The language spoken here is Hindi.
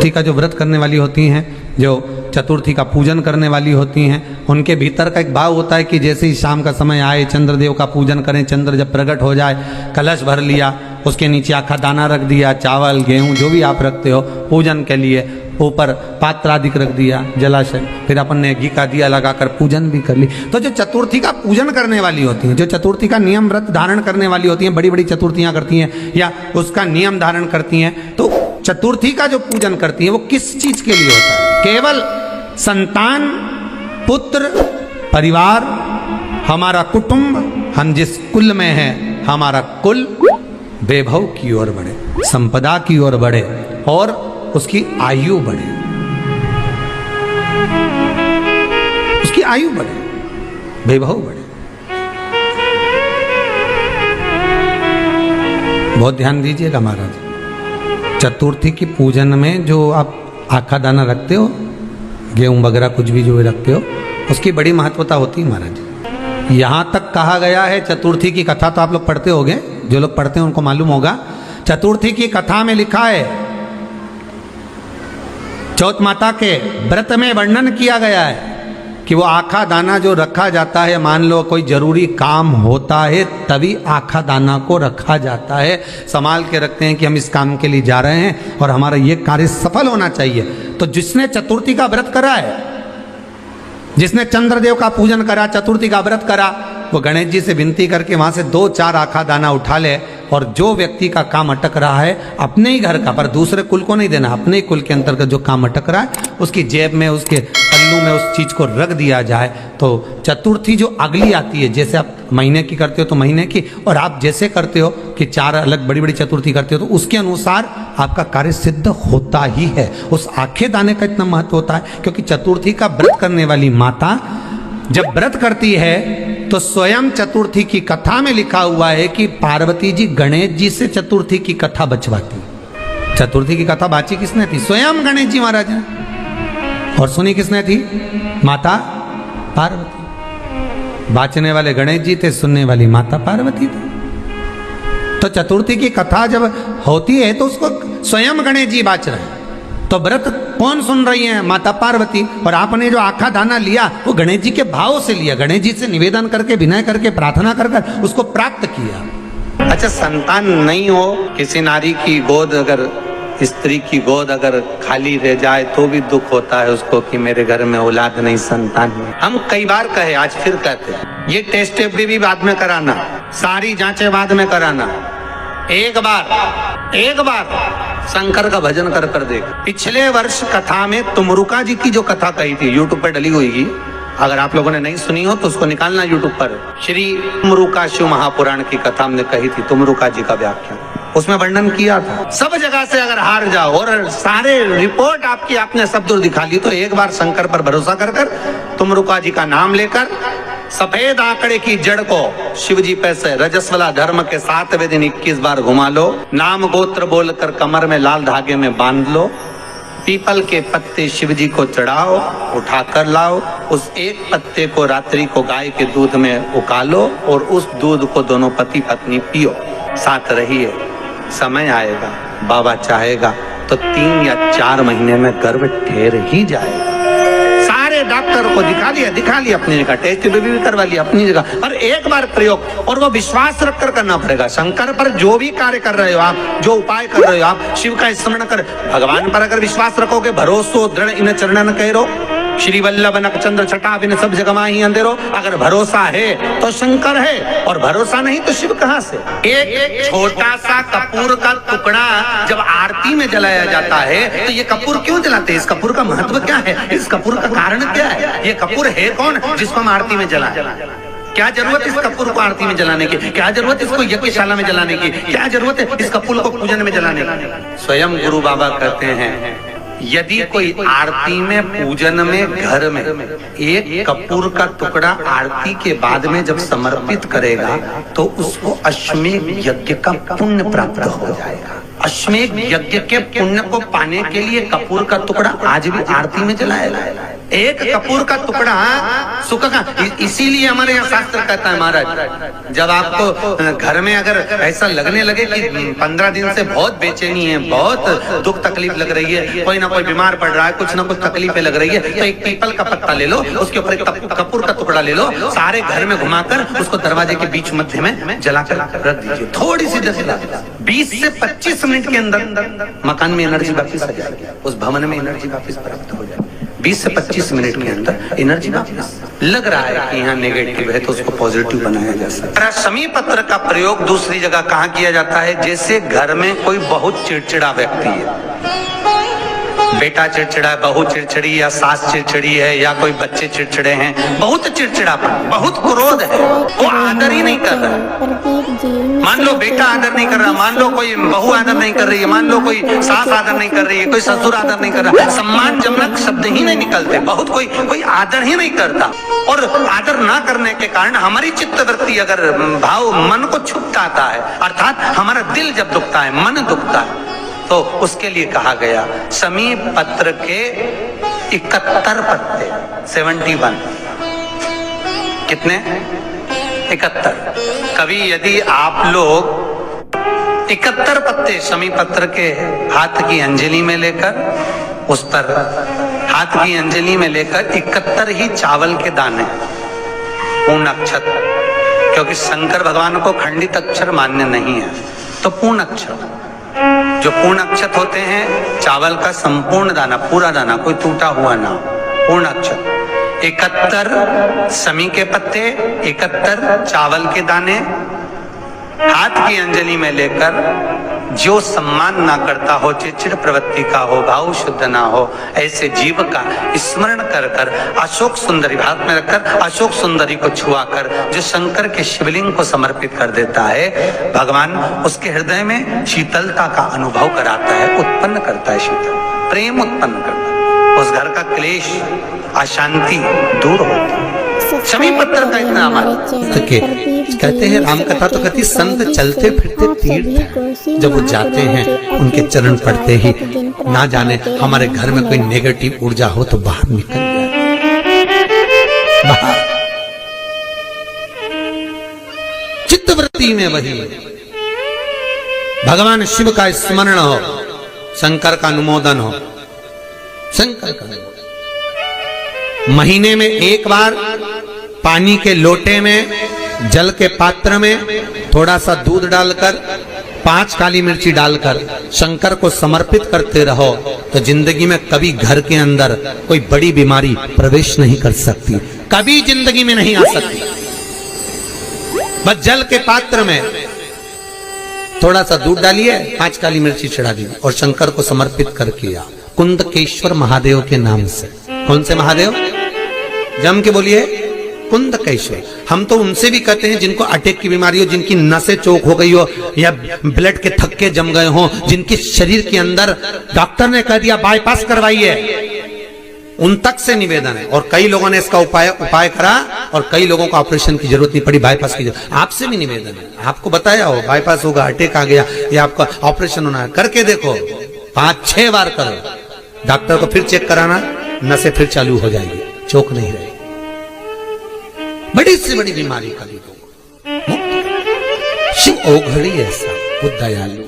चतुर्थी का जो व्रत करने वाली होती हैं, जो चतुर्थी का पूजन करने वाली होती हैं, उनके भीतर का एक भाव होता है कि जैसे ही शाम का समय आए चंद्रदेव का पूजन करें, चंद्र जब प्रकट हो जाए, कलश भर लिया, उसके नीचे आखा दाना रख दिया, चावल गेहूं जो भी आप रखते हो पूजन के लिए, ऊपर पात्र आदि रख दिया जलाशय, फिर अपन ने घी का दिया लगाकर पूजन भी कर ली। तो जो चतुर्थी का पूजन करने वाली होती हैं, जो चतुर्थी का नियम व्रत धारण करने वाली होती हैं, बड़ी बड़ी चतुर्थियां करती हैं या उसका नियम धारण करती हैं, तो चतुर्थी का जो पूजन करती हैं वो किस चीज के लिए होता है? केवल संतान, पुत्र, परिवार, हमारा कुटुंब, हम जिस कुल में हैं, हमारा कुल वैभव की ओर बढ़े, संपदा की ओर बढ़े और उसकी आयु बढ़े, उसकी आयु बढ़े, वैभव बढ़े। बहुत ध्यान दीजिएगा महाराज, चतुर्थी की पूजन में जो आप आखा दाना रखते हो, गेहूं वगैरह कुछ भी जो रखते हो, उसकी बड़ी महत्वता होती है महाराज। यहां तक कहा गया है, चतुर्थी की कथा तो आप लोग पढ़ते होंगे, जो लोग पढ़ते हैं उनको मालूम होगा, चतुर्थी की कथा में लिखा है, चौथ माता के व्रत में वर्णन किया गया है कि वो आखा दाना जो रखा जाता है, मान लो कोई जरूरी काम होता है तभी आखा दाना को रखा जाता है, संभाल के रखते हैं कि हम इस काम के लिए जा रहे हैं और हमारा ये कार्य सफल होना चाहिए। तो जिसने चतुर्थी का व्रत करा है, जिसने चंद्रदेव का पूजन करा, चतुर्थी का व्रत करा, वो गणेश जी से विनती करके वहां से 2-4 आखा दाना उठा ले और जो व्यक्ति का काम अटक रहा है अपने ही घर का, पर दूसरे कुल को नहीं देना, अपने ही कुल के अंतर्गत जो काम अटक रहा है उसकी जेब में, उसके पल्लू में उस चीज को रख दिया जाए। तो चतुर्थी जो अगली आती है, जैसे आप महीने की करते हो तो महीने की, और आप जैसे करते हो कि 4 अलग बड़ी बड़ी चतुर्थी करते हो तो उसके अनुसार आपका कार्य सिद्ध होता ही है। उस आखे दाने का इतना महत्व होता है क्योंकि चतुर्थी का व्रत करने वाली माता जब व्रत करती है तो स्वयं चतुर्थी की कथा में लिखा हुआ है कि पार्वती जी गणेश जी से चतुर्थी की कथा बचवाती। चतुर्थी की कथा बाची किसने थी? स्वयं गणेश जी महाराज ने। और सुनी किसने थी? माता पार्वती। बाचने वाले गणेश जी थे, सुनने वाली माता पार्वती थी। तो चतुर्थी की कथा जब होती है तो उसको स्वयं गणेश जी बाच रहे हैं, तो व्रत कौन सुन रही है? माता पार्वती। और आपने जो आखा दाना लिया वो गणेश जी के भाव से लिया, गणेश जी से निवेदन करके, विनय करके, प्रार्थना कर उसको प्राप्त किया। अच्छा, संतान नहीं हो, किसी नारी की गोद, अगर स्त्री की गोद अगर खाली रह जाए तो भी दुख होता है उसको कि मेरे घर में औलाद नहीं, संतान नहीं। हम कई बार कहे, आज फिर कहते हैं, ये टेस्ट भी बाद में कराना, सारी जांचें बाद में कराना। एक बार शंकर का भजन कर देख। पिछले वर्ष कथा में तुमरुका जी की जो कथा कही थी, यूट्यूब पर डली हुई, अगर आप लोगों ने नहीं सुनी हो तो उसको निकालना यूट्यूब पर। श्री तुमरुका शिव महापुराण की कथा हमने कही थी, तुमरुका जी का व्याख्यान, उसमें वर्णन किया था। सब जगह से अगर हार जाओ और सारे रिपोर्ट आपकी आपने सब दूर दिखा ली, तो एक बार शंकर पर भरोसा कर तुमरुका जी का नाम लेकर सफेद आंकड़े की जड़ को शिवजी पे से रजस्वला धर्म के 7वें दिन 21 बार घुमा लो, नाम गोत्र बोलकर कमर में लाल धागे में बांध लो, पीपल के पत्ते शिवजी को चढ़ाओ, उठाकर लाओ, उस एक पत्ते को रात्रि को गाय के दूध में उकालो और उस दूध को दोनों पति पत्नी पियो, साथ रहिए। समय आएगा, बाबा चाहेगा तो 3 या 4 महीने में गर्भ ठहर ही जाएगा। सारे डॉक्टर को दिखा लिया अपनी जगह, टेस्ट भी करवा लिया अपनी जगह, पर एक बार प्रयोग, और वो विश्वास रखकर करना पड़ेगा। शंकर पर जो भी कार्य कर रहे हो आप, जो उपाय कर रहे हो आप, शिव का स्मरण कर, भगवान पर अगर विश्वास रखोगे, भरोसो दृढ़ इन चरणन करो, श्री वल्लभ नख चंद्र छटा बिन सब जगह माही अंधेरो। अगर भरोसा है तो शंकर है, और भरोसा नहीं तो शिव कहां से? एक छोटा सा कपूर का टुकड़ा जब आरती में जलाया जाता है तो ये कपूर क्यों जलाते हैं? इस कपूर का महत्व क्या है? इस कपूर का कारण क्या है? ये कपूर है कौन जिसको हम आरती में जलाएं? क्या जरूरत इस कपूर को आरती में जलाने की? क्या जरूरत इसको यज्ञशाला में जलाने की? क्या जरूरत है इस कपूर को पूजन में जलाने की? स्वयं गुरु बाबा कहते हैं, यदि कोई आरती में, पूजन में, घर में एक कपूर का टुकड़ा आरती के बाद में जब समर्पित करेगा तो उसको अश्वमेध यज्ञ का पुण्य प्राप्त हो जाएगा। अश्वमेध यज्ञ के पुण्य को पाने के लिए कपूर का टुकड़ा आज भी आरती में जलाया जाएगा। एक कपूर का टुकड़ा सूखा का, इसीलिए हमारे यहाँ शास्त्र कहता है महाराज, जब आपको घर में अगर ऐसा लगने लगे कि 15 दिन से बहुत बेचैनी है, बहुत दुख तकलीफ लग रही है, कोई ना कोई बीमार पड़ रहा है, कुछ ना कुछ तकलीफें लग रही है, तो एक पीपल का पत्ता ले लो, उसके ऊपर एक कपूर का टुकड़ा ले लो, सारे घर में घुमाकर उसको दरवाजे के बीच मध्य में जलाकर रख दीजिए, थोड़ी सी देर, 20 से 25 मिनट के अंदर मकान में एनर्जी वापिस आ जाएगी, उस भवन में एनर्जी वापिस प्राप्त हो जाएगी। 20 से 25 मिनट के अंदर एनर्जी वापस। लग रहा है कि यहाँ नेगेटिव है तो उसको पॉजिटिव बनाया जा सकता है। समी पत्र का प्रयोग दूसरी जगह कहाँ किया जाता है? जैसे घर में कोई बहुत चिड़चिड़ा व्यक्ति है, बेटा चिड़चिड़ा है, बहू चिड़चिड़ी या सास चिड़चिड़ी है या कोई बच्चे चिड़चिड़े हैं, बहुत चिड़चिड़ापन, बहुत क्रोध है, वो आदर ही नहीं कर रहा। मान लो बेटा आदर नहीं कर रहा, मान लो कोई बहू आदर नहीं कर रही है, मान लो कोई सास आदर नहीं कर रही है, कोई ससुर आदर नहीं कर रहा, सम्मानजनक शब्द ही नहीं निकलते, बहुत कोई आदर ही नहीं करता। और आदर ना करने के कारण हमारी चित्तवृत्ति अगर भाव मन को छुपताता है, अर्थात हमारा दिल जब दुखता है, मन दुखता है, तो उसके लिए कहा गया समी पत्र के 71 पत्ते, 71, कितने? 71। कभी यदि आप लोग 71 पत्ते समी पत्र के हाथ की अंजलि में लेकर, उस पर हाथ की अंजलि में लेकर 71 ही चावल के दाने, पूर्ण अक्षर, क्योंकि शंकर भगवान को खंडित अक्षर मान्य नहीं है, तो पूर्ण अक्षर, जो पूर्ण अक्षत होते हैं, चावल का संपूर्ण दाना, पूरा दाना, कोई टूटा हुआ ना, पूर्ण अक्षत, 71 समी के पत्ते, 71 चावल के दाने, हाथ की अंजलि में लेकर, जो सम्मान ना करता हो, चिड़चिड़ प्रवृत्ति का हो, भाव शुद्ध ना हो, ऐसे जीव का स्मरण कर कर अशोक सुंदरी हाथ में रखकर अशोक सुंदरी को छुआकर जो शंकर के शिवलिंग को समर्पित कर देता है, भगवान उसके हृदय में शीतलता का अनुभव कराता है, उत्पन्न करता है, शीतल प्रेम उत्पन्न करता है, उस घर का क्लेश अशांति दूर होता है। समी पत्र का इतना अमल कहते हैं, राम कथा तो कहती संत चलते फिरते तीर्थ, जब वो जाते हैं उनके चरण पड़ते ही ना जाने हमारे घर में कोई नेगेटिव ऊर्जा हो तो बाहर निकल जाए, बाहर चित्तवृत्ति में वही भगवान शिव का स्मरण हो, शंकर का अनुमोदन हो, शंकर का महीने में एक बार पानी के लोटे में, जल के पात्र में थोड़ा सा दूध डालकर, 5 काली मिर्ची डालकर शंकर को समर्पित करते रहो, तो जिंदगी में कभी घर के अंदर कोई बड़ी बीमारी प्रवेश नहीं कर सकती, कभी जिंदगी में नहीं आ सकती। बस जल के पात्र में थोड़ा सा दूध डालिए, 5 काली मिर्ची चढ़ा दी और शंकर को समर्पित कर किया, कुंदकेश्वर महादेव के नाम से। कौन से महादेव? जम के बोलिए, कुंदकेश्वर। हम तो उनसे भी कहते हैं जिनको अटैक की बीमारी हो, जिनकी नसें चौक हो गई हो या ब्लड के थक्के जम गए हो, जिनके शरीर के अंदर डॉक्टर ने कह दिया बाईपास करवाइए, उन तक से निवेदन है। और कई लोगों ने इसका उपाय करा और कई लोगों को ऑपरेशन की जरूरत नहीं पड़ी, बाईपास की जरूरत। आपसे भी निवेदन है, आपको बताया हो बाईपास होगा, अटैक आ गया या आपका ऑपरेशन होना है, करके देखो, 5-6 बार करो, डॉक्टर को फिर चेक कराना, नसें फिर चालू हो जाएगी, चौक नहीं रहेगी। बड़ी से बड़ी बीमारी का भी शिव ओघड़ी ऐसा, वो दयालु।